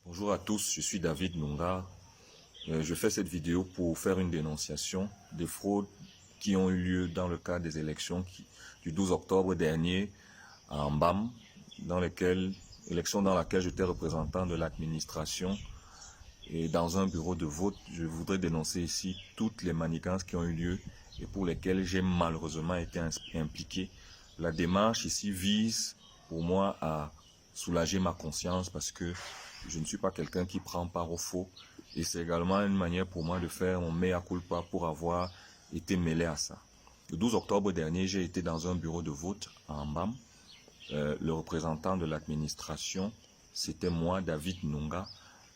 Bonjour à tous, je suis David Nunga. Je fais cette vidéo pour faire une dénonciation des fraudes qui ont eu lieu dans le cadre des élections du 12 octobre dernier à Mbam, élection dans laquelle j'étais représentant de l'administration et dans un bureau de vote. Je voudrais dénoncer ici toutes les manigances qui ont eu lieu et pour lesquelles j'ai malheureusement été impliqué. La démarche ici vise pour moi à soulager ma conscience parce que je ne suis pas quelqu'un qui prend part au faux et c'est également une manière pour moi de faire mon mea culpa pour avoir été mêlé à ça. Le 12 octobre dernier, j'ai été dans un bureau de vote à Mbam. Le représentant de l'administration, c'était moi, David Nunga.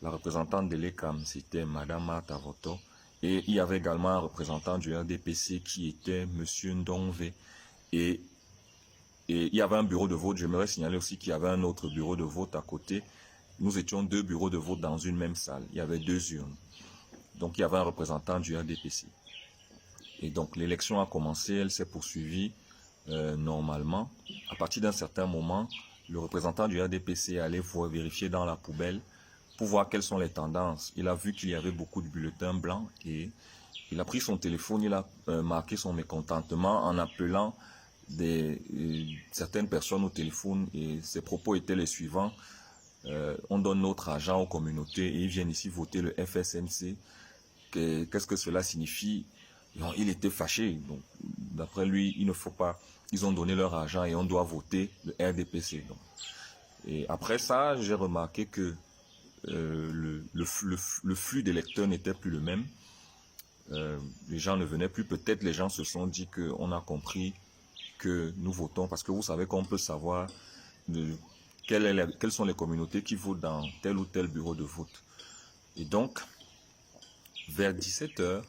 La représentante de l'ECAM, c'était Madame Martha Voto. Et il y avait également un représentant du RDPC qui était Monsieur Ndongve. Et il y avait un bureau de vote. J'aimerais signaler aussi qu'il y avait un autre bureau de vote à côté. Nous étions deux bureaux de vote dans une même salle. Il y avait deux urnes. Donc il y avait un représentant du RDPC. Et donc l'élection a commencé, elle s'est poursuivie normalement. À partir d'un certain moment, le représentant du RDPC allait vérifier dans la poubelle pour voir quelles sont les tendances. Il a vu qu'il y avait beaucoup de bulletins blancs et il a pris son téléphone, il a marqué son mécontentement en appelant certaines personnes au téléphone et ses propos étaient les suivants. On donne notre argent aux communautés et ils viennent ici voter le FSNC. Qu'est-ce que cela signifie? Non, il était fâché. Donc, d'après lui, il ne faut pas. Ils ont donné leur argent et on doit voter le RDPC. Donc. Et après ça, j'ai remarqué que le flux des lecteurs n'était plus le même. Les gens ne venaient plus. Peut-être les gens se sont dit qu'on a compris que nous votons parce que vous savez qu'on peut savoir quelles sont les communautés qui votent dans tel ou tel bureau de vote. Et donc, vers 17 h,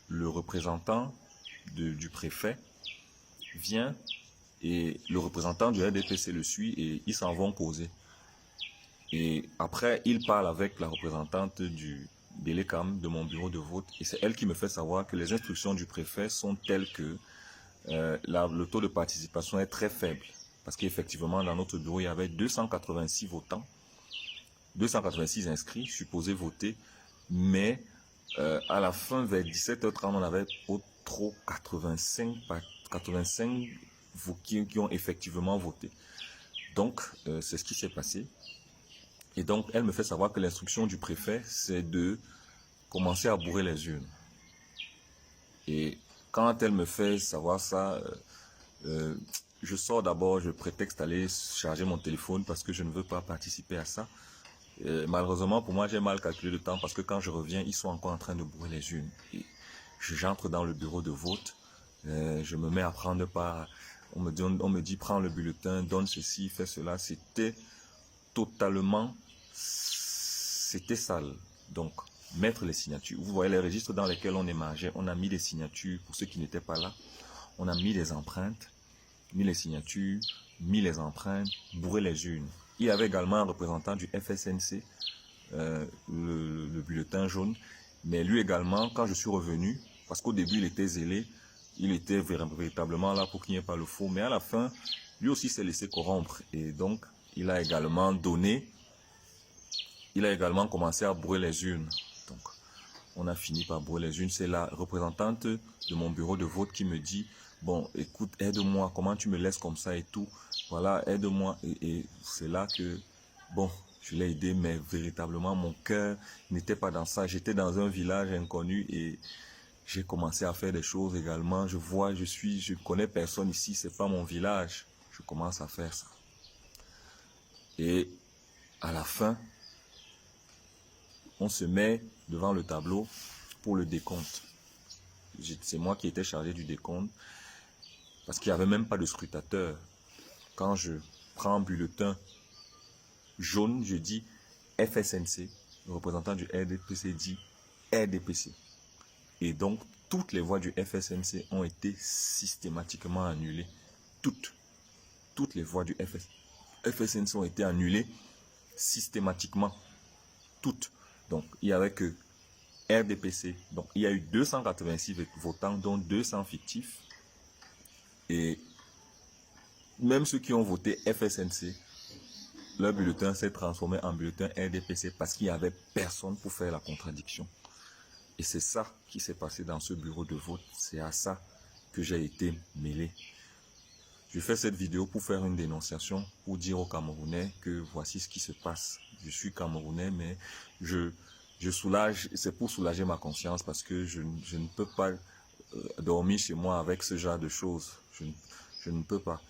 le représentant du préfet vient et le représentant du RDPC le suit et ils s'en vont causer. Et après, il parle avec la représentante de l'ECAM, de mon bureau de vote, et c'est elle qui me fait savoir que les instructions du préfet sont telles que le taux de participation est très faible. Parce qu'effectivement, dans notre bureau, il y avait 286 votants, 286 inscrits, supposés voter, mais à la fin, vers 17 h 30, on avait au trop 85 qui ont effectivement voté. Donc, c'est ce qui s'est passé. Et donc, elle me fait savoir que l'instruction du préfet, c'est de commencer à bourrer les urnes. Et quand elle me fait savoir ça, je sors d'abord, je prétexte aller charger mon téléphone parce que je ne veux pas participer à ça. Malheureusement, pour moi, j'ai mal calculé le temps parce que quand je reviens, ils sont encore en train de bourrer les urnes. Et j'entre dans le bureau de vote, je me mets à prendre part. On me dit, prends le bulletin, donne ceci, fais cela. C'était sale. Donc, mettre les signatures. Vous voyez les registres dans lesquels on émargeait. On a mis des signatures pour ceux qui n'étaient pas là. On a mis des empreintes, mis les signatures, mis les empreintes, bourré les urnes. Il y avait également un représentant du FSNC, le bulletin jaune. Mais lui également, quand je suis revenu, parce qu'au début il était zélé, il était véritablement là pour qu'il n'y ait pas le faux. Mais à la fin, lui aussi s'est laissé corrompre. Et donc, il a également commencé à brûler les urnes. Donc, on a fini par brûler les urnes. C'est la représentante de mon bureau de vote qui me dit, bon, écoute, aide-moi, comment tu me laisses comme ça et tout. Voilà, aide-moi. Et c'est là que, bon, je l'ai aidé, mais véritablement, mon cœur n'était pas dans ça. J'étais dans un village inconnu et j'ai commencé à faire des choses également. Je connais personne ici, c'est pas mon village. Je commence à faire ça. Et à la fin, on se met devant le tableau pour le décompte. C'est moi qui étais chargé du décompte parce qu'il n'y avait même pas de scrutateur. Quand je prends un bulletin jaune, je dis FSNC. Le représentant du RDPC dit RDPC. Et donc, toutes les voix du FSNC ont été systématiquement annulées. Toutes les voix du FSNC ont été annulées systématiquement. Toutes. Donc, il n'y avait que RDPC. Donc, il y a eu 286 votants, dont 200 fictifs. Et même ceux qui ont voté FSNC, leur bulletin s'est transformé en bulletin RDPC parce qu'il n'y avait personne pour faire la contradiction. Et c'est ça qui s'est passé dans ce bureau de vote. C'est à ça que j'ai été mêlé. Je fais cette vidéo pour faire une dénonciation, pour dire aux Camerounais que voici ce qui se passe. Je suis Camerounais, mais je soulage, c'est pour soulager ma conscience parce que je ne peux pas dormir chez moi avec ce genre de choses. Je ne peux pas.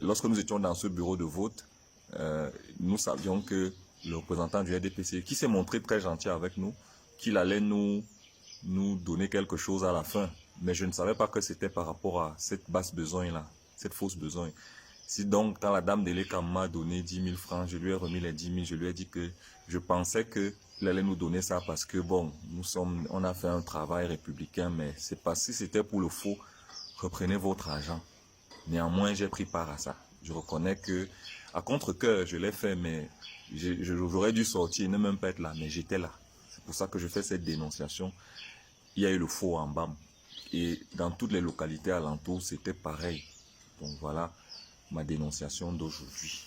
Lorsque nous étions dans ce bureau de vote, nous savions que le représentant du RDPC, qui s'est montré très gentil avec nous, qu'il allait nous donner quelque chose à la fin. Mais je ne savais pas que c'était par rapport à cette basse besogne-là, cette fausse besogne. Si donc, quand la dame d'Eleka m'a donné 10 000 francs, je lui ai remis les 10 000, je lui ai dit que je pensais qu'il allait nous donner ça parce que, bon, on a fait un travail républicain, mais c'est pas si c'était pour le faux, reprenez votre argent. Néanmoins, j'ai pris part à ça. Je reconnais que, à contre-cœur, je l'ai fait, mais j'aurais dû sortir, ne même pas être là, mais j'étais là. C'est pour ça que je fais cette dénonciation. Il y a eu le faux en BAM. Et dans toutes les localités alentours, c'était pareil. Donc voilà ma dénonciation d'aujourd'hui.